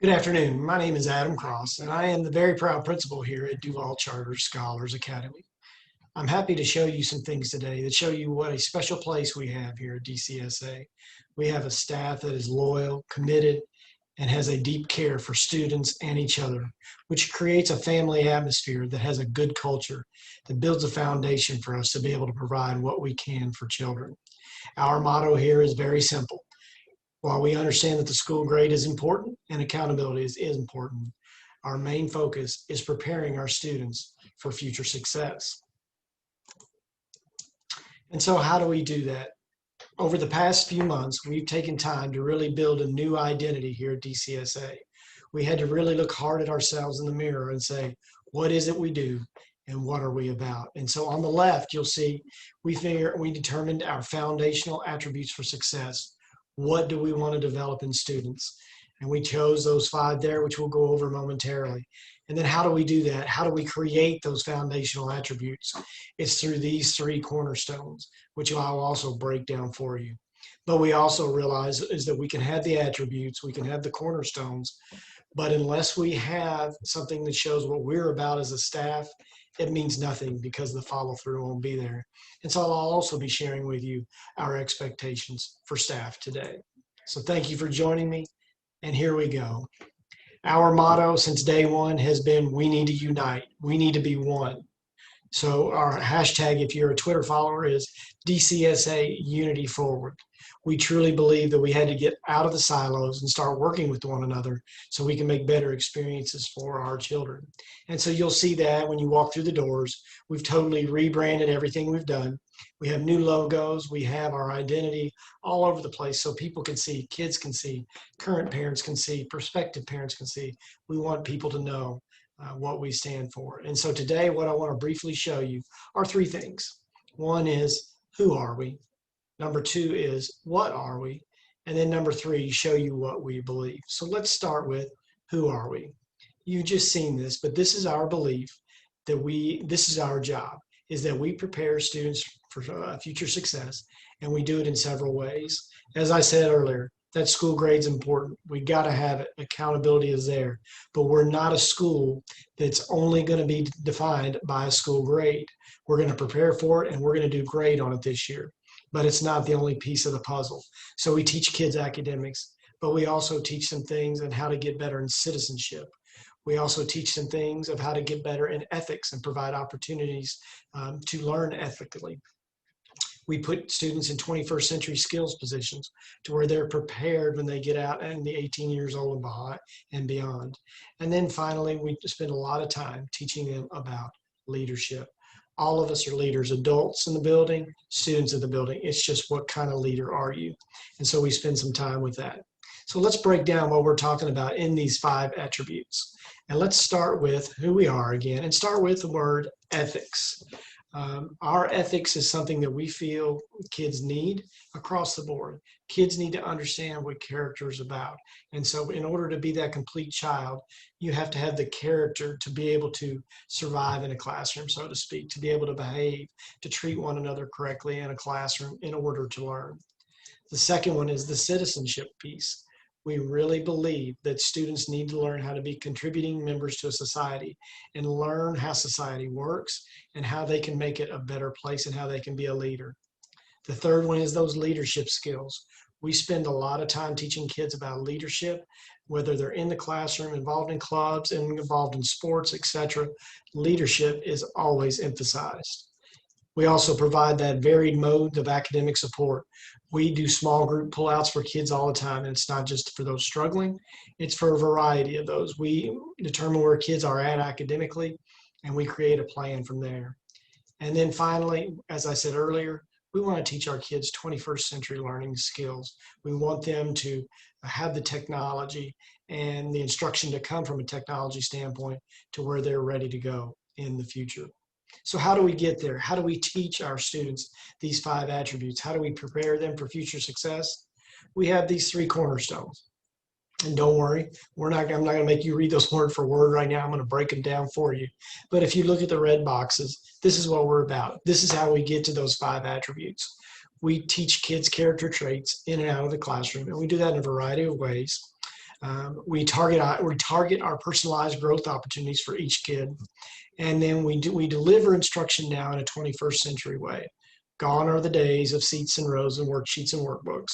Good afternoon. My name is Adam Cross, and I am the very proud principal here at Duval Charter Scholars Academy. I'm happy to show you some things today that show you what a special place we have here at DCSA. We have a staff that is loyal, committed, and has a deep care for students and each other, which creates a family atmosphere that has a good culture, that builds a foundation for us to be able to provide what we can for children. Our motto here is very simple. While we understand that the school grade is important and accountability is important, our main focus is preparing our students for future success. And so how do we do that? Over the past few months, we've taken time to really build a new identity here at DCSA. We had to really look hard at ourselves in the mirror and say, what is it we do and what are we about? And so on the left, you'll see we determined our foundational attributes for success. What do we want to develop in students? And we chose those 5 there, which we'll go over momentarily. And then how do we do that? How do we create those foundational attributes? It's through these 3 cornerstones, which I'll also break down for you. But we also realize is that we can have the attributes, we can have the cornerstones, but unless we have something that shows what we're about as a staff, it means nothing because the follow through won't be there. And so I'll also be sharing with you our expectations for staff today. So thank you for joining me. And here we go. Our motto since day one has been, we need to unite. We need to be one. So our hashtag, if you're a Twitter follower, is DCSA Unity Forward. We truly believe that we had to get out of the silos and start working with one another so we can make better experiences for our children. And so you'll see that when you walk through the doors. We've totally rebranded everything we've done. We have new logos. We have our identity all over the place so people can see, kids can see, current parents can see, prospective parents can see. We want people to know what we stand for. And so today, what I want to briefly show you are 3 things. One is, who are we? Number 2 is, what are we? And then number 3, show you what we believe. So let's start with, who are we? You've just seen this, but this is our belief that this is our job, is that we prepare students for future success, and we do it in several ways. As I said earlier, that school grade's important. We got to have it. Accountability is there. But we're not a school that's only going to be defined by a school grade. We're going to prepare for it, and we're going to do great on it this year. But it's not the only piece of the puzzle. So we teach kids academics, but we also teach them things on how to get better in citizenship. We also teach them things of how to get better in ethics and provide opportunities to learn ethically. We put students in 21st century skills positions to where they're prepared when they get out and be 18 years old and beyond. And then finally, we spend a lot of time teaching them about leadership. All of us are leaders, adults in the building, students in the building. It's just what kind of leader are you? And so we spend some time with that. So let's break down what we're talking about in these 5 attributes. And let's start with who we are again and start with the word ethics. Our ethics is something that we feel kids need across the board. Kids need to understand what character is about. And so in order to be that complete child, you have to have the character to be able to survive in a classroom, so to speak, to be able to behave, to treat one another correctly in a classroom in order to learn. The second one is the citizenship piece. We really believe that students need to learn how to be contributing members to a society and learn how society works and how they can make it a better place and how they can be a leader. The third one is those leadership skills. We spend a lot of time teaching kids about leadership, whether they're in the classroom, involved in clubs, and involved in sports, etc. Leadership is always emphasized. We also provide that varied mode of academic support. We do small group pullouts for kids all the time, and it's not just for those struggling, it's for a variety of those. We determine where kids are at academically, and we create a plan from there. And then finally, as I said earlier, we want to teach our kids 21st century learning skills. We want them to have the technology and the instruction to come from a technology standpoint to where they're ready to go in the future. So how do we get there? How do we teach our students these 5 attributes? How do we prepare them for future success? We have these 3 cornerstones. And don't worry, I'm not going to make you read those word for word right now. I'm going to break them down for you. But if you look at the red boxes, this is what we're about. This is how we get to those 5 attributes. We teach kids character traits in and out of the classroom, and we do that in a variety of ways. We target our personalized growth opportunities for each kid, and then we deliver instruction now in a 21st century way. Gone are the days of seats and rows and worksheets and workbooks.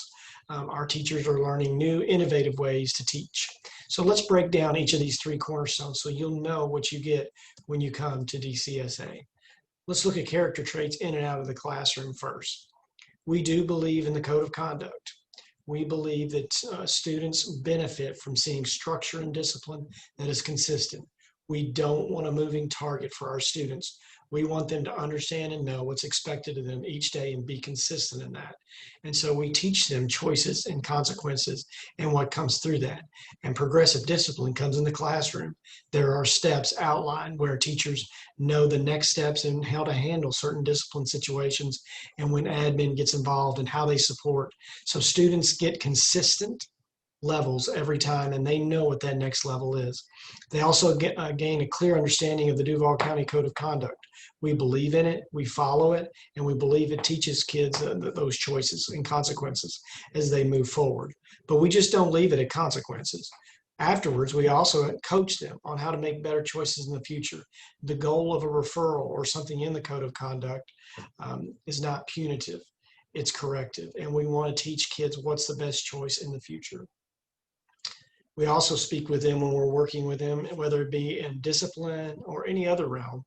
Our teachers are learning new, innovative ways to teach. So let's break down each of these three cornerstones so you'll know what you get when you come to DCSA. Let's look at character traits in and out of the classroom first. We do believe in the code of conduct. We believe that students benefit from seeing structure and discipline that is consistent. We don't want a moving target for our students. We want them to understand and know what's expected of them each day and be consistent in that. And so we teach them choices and consequences and what comes through that. And progressive discipline comes in the classroom. There are steps outlined where teachers know the next steps and how to handle certain discipline situations and when admin gets involved and how they support. So students get consistent levels every time, and they know what that next level is. They also gain a clear understanding of the Duval County Code of Conduct. We believe in it, we follow it, and we believe it teaches kids those choices and consequences as they move forward. But we just don't leave it at consequences. Afterwards, we also coach them on how to make better choices in the future. The goal of a referral or something in the Code of Conduct is not punitive, it's corrective. And we want to teach kids what's the best choice in the future. We also speak with them when we're working with them, whether it be in discipline or any other realm,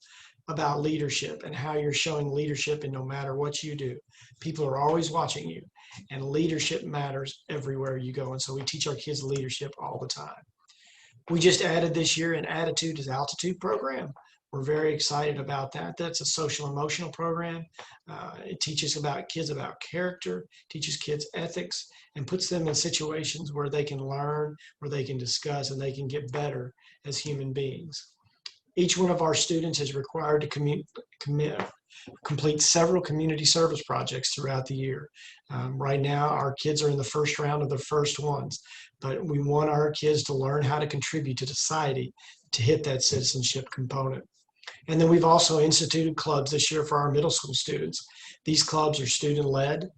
about leadership and how you're showing leadership, and no matter what you do, people are always watching you, and leadership matters everywhere you go. And so we teach our kids leadership all the time. We just added this year an Attitude is Altitude program. We're very excited about that. That's a social emotional program. It teaches kids about character, teaches kids ethics, and puts them in situations where they can learn, where they can discuss, and they can get better as human beings. Each one of our students is required to complete several community service projects throughout the year. Right now, our kids are in the first round of the first ones, but we want our kids to learn how to contribute to society to hit that citizenship component. And then we've also instituted clubs this year for our middle school students. These clubs are student-led.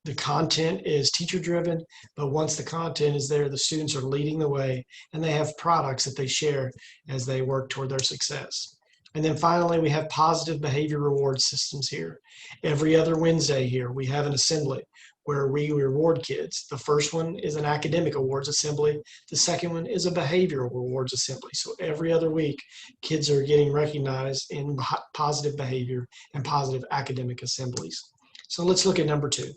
The content is teacher-driven, but once the content is there, the students are leading the way, and they have products that they share as they work toward their success. And then finally, we have positive behavior reward systems here. Every other Wednesday here, we have an assembly where we reward kids. The first one is an academic awards assembly. The second one is a behavioral rewards assembly. So every other week, kids are getting recognized in positive behavior and positive academic assemblies. So let's look at number 2.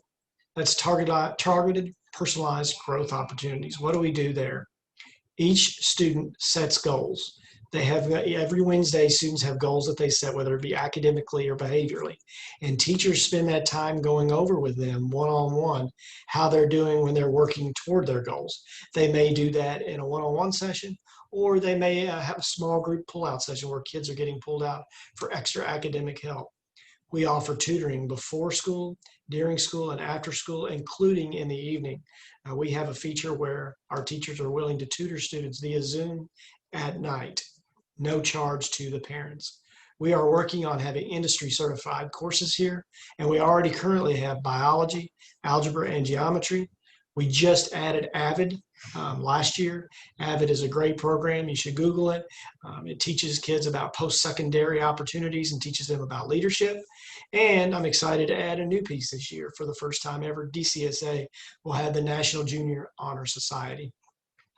That's targeted, personalized growth opportunities. What do we do there? Each student sets goals. They have every Wednesday, students have goals that they set, whether it be academically or behaviorally. And teachers spend that time going over with them one-on-one how they're doing when they're working toward their goals. They may do that in a one-on-one session, or they may have a small group pull-out session where kids are getting pulled out for extra academic help. We offer tutoring before school, during school, and after school, including in the evening. We have a feature where our teachers are willing to tutor students via Zoom at night, no charge to the parents. We are working on having industry certified courses here, and we already currently have biology, algebra, and geometry. We just added AVID last year. AVID is a great program. You should Google it. It teaches kids about post-secondary opportunities and teaches them about leadership. And I'm excited to add a new piece this year. For the first time ever, DCSA will have the National Junior Honor Society.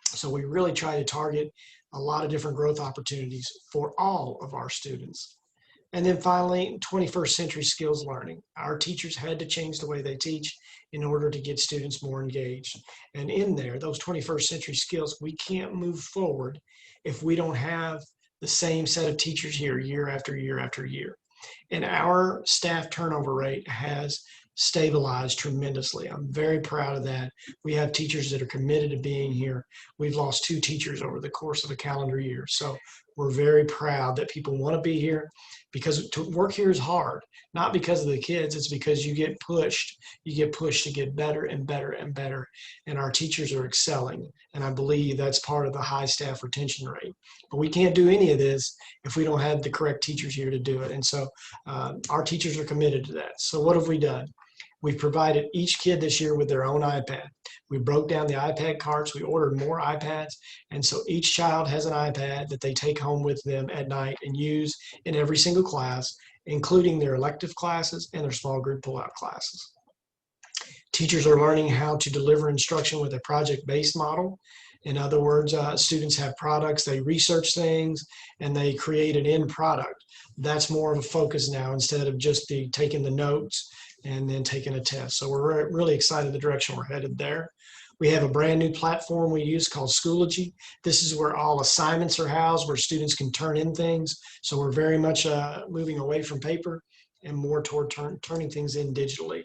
So we really try to target a lot of different growth opportunities for all of our students. And then finally, 21st century skills learning. Our teachers had to change the way they teach in order to get students more engaged. And in there, those 21st century skills, we can't move forward if we don't have the same set of teachers here year after year after year. And our staff turnover rate has stabilized tremendously. I'm very proud of that. We have teachers that are committed to being here. We've lost 2 teachers over the course of a calendar year. So we're very proud that people want to be here, because to work here is hard, not because of the kids, it's because you get pushed to get better and better and better. And our teachers are excelling. And I believe that's part of the high staff retention rate. But we can't do any of this if we don't have the correct teachers here to do it. And so our teachers are committed to that. So what have we done? We've provided each kid this year with their own iPad. We broke down the iPad carts. We ordered more iPads. And so each child has an iPad that they take home with them at night and use in every single class, including their elective classes and their small group pullout classes. Teachers are learning how to deliver instruction with a project-based model. In other words, students have products, they research things, and they create an end product. That's more of a focus now instead of just taking the notes and then taking a test. So we're really excited the direction we're headed there. We have a brand new platform we use called Schoology. This is where all assignments are housed, where students can turn in things. So we're very much moving away from paper and more toward turning things in digitally.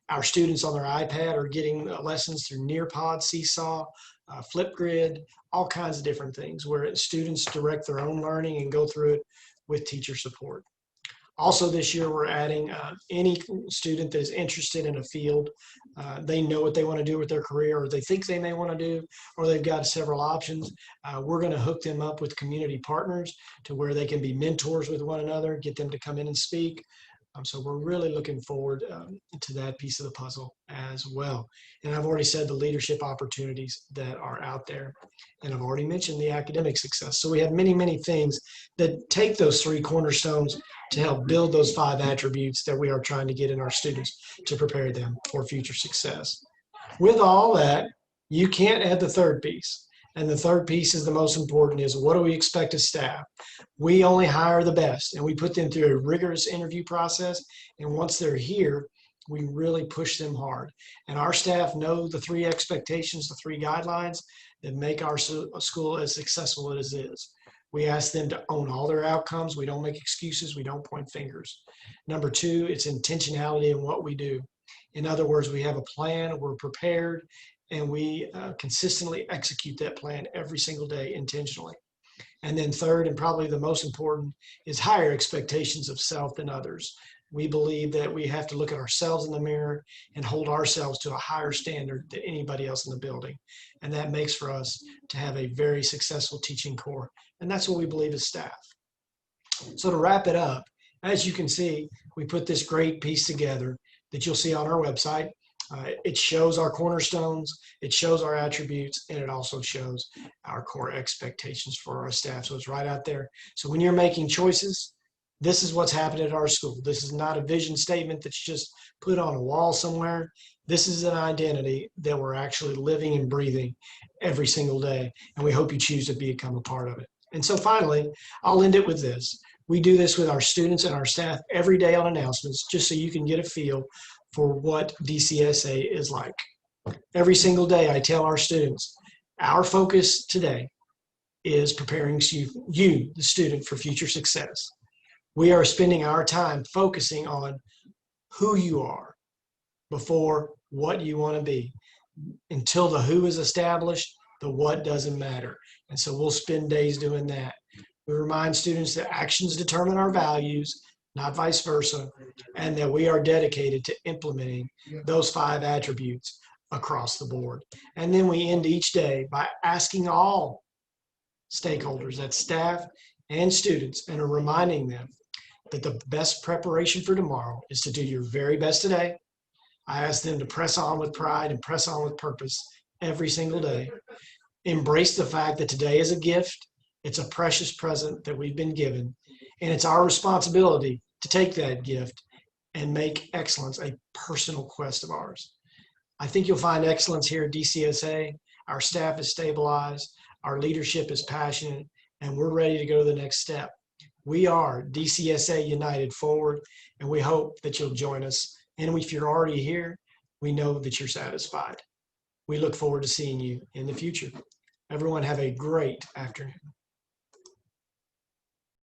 Our students on their iPad are getting lessons through Nearpod, Seesaw, Flipgrid, all kinds of different things where students direct their own learning and go through it with teacher support. Also this year, we're adding any student that is interested in a field. They know what they want to do with their career, or they think they may want to do, or they've got several options. We're going to hook them up with community partners to where they can be mentors with one another, get them to come in and speak. So we're really looking forward to that piece of the puzzle as well. And I've already said the leadership opportunities that are out there. And I've already mentioned the academic success. So we have many, many things that take those three cornerstones to help build those 5 attributes that we are trying to get in our students to prepare them for future success. With all that, you can't add the third piece. And the third piece is the most important, is what do we expect of staff? We only hire the best, and we put them through a rigorous interview process. And once they're here, we really push them hard. And our staff know the 3 expectations, the 3 guidelines that make our school as successful as it is. We ask them to own all their outcomes. We don't make excuses. We don't point fingers. Number 2, it's intentionality in what we do. In other words, we have a plan, we're prepared, and we consistently execute that plan every single day intentionally. And then third, and probably the most important, is higher expectations of self than others. We believe that we have to look at ourselves in the mirror and hold ourselves to a higher standard than anybody else in the building. And that makes for us to have a very successful teaching core. And that's what we believe as staff. So to wrap it up, as you can see, we put this great piece together that you'll see on our website. It shows our cornerstones, it shows our attributes, and it also shows our core expectations for our staff. So it's right out there. So when you're making choices, this is what's happening at our school. This is not a vision statement that's just put on a wall somewhere. This is an identity that we're actually living and breathing every single day. And we hope you choose to become a part of it. And so finally, I'll end it with this. We do this with our students and our staff every day on announcements, just so you can get a feel for what DCSA is like. Every single day I tell our students, our focus today is preparing you, the student, for future success. We are spending our time focusing on who you are before what you want to be. Until the who is established, the what doesn't matter. And so we'll spend days doing that. We remind students that actions determine our values, not vice versa, and that we are dedicated to implementing those 5 attributes across the board. And then we end each day by asking all stakeholders, that's staff and students, and reminding them that the best preparation for tomorrow is to do your very best today. I ask them to press on with pride and press on with purpose every single day. Embrace the fact that today is a gift. It's a precious present that we've been given, and it's our responsibility to take that gift and make excellence a personal quest of ours. I think you'll find excellence here at DCSA. Our staff is stabilized, our leadership is passionate, and we're ready to go to the next step. We are DCSA United Forward, and we hope that you'll join us. And if you're already here, we know that you're satisfied. We look forward to seeing you in the future. Everyone have a great afternoon.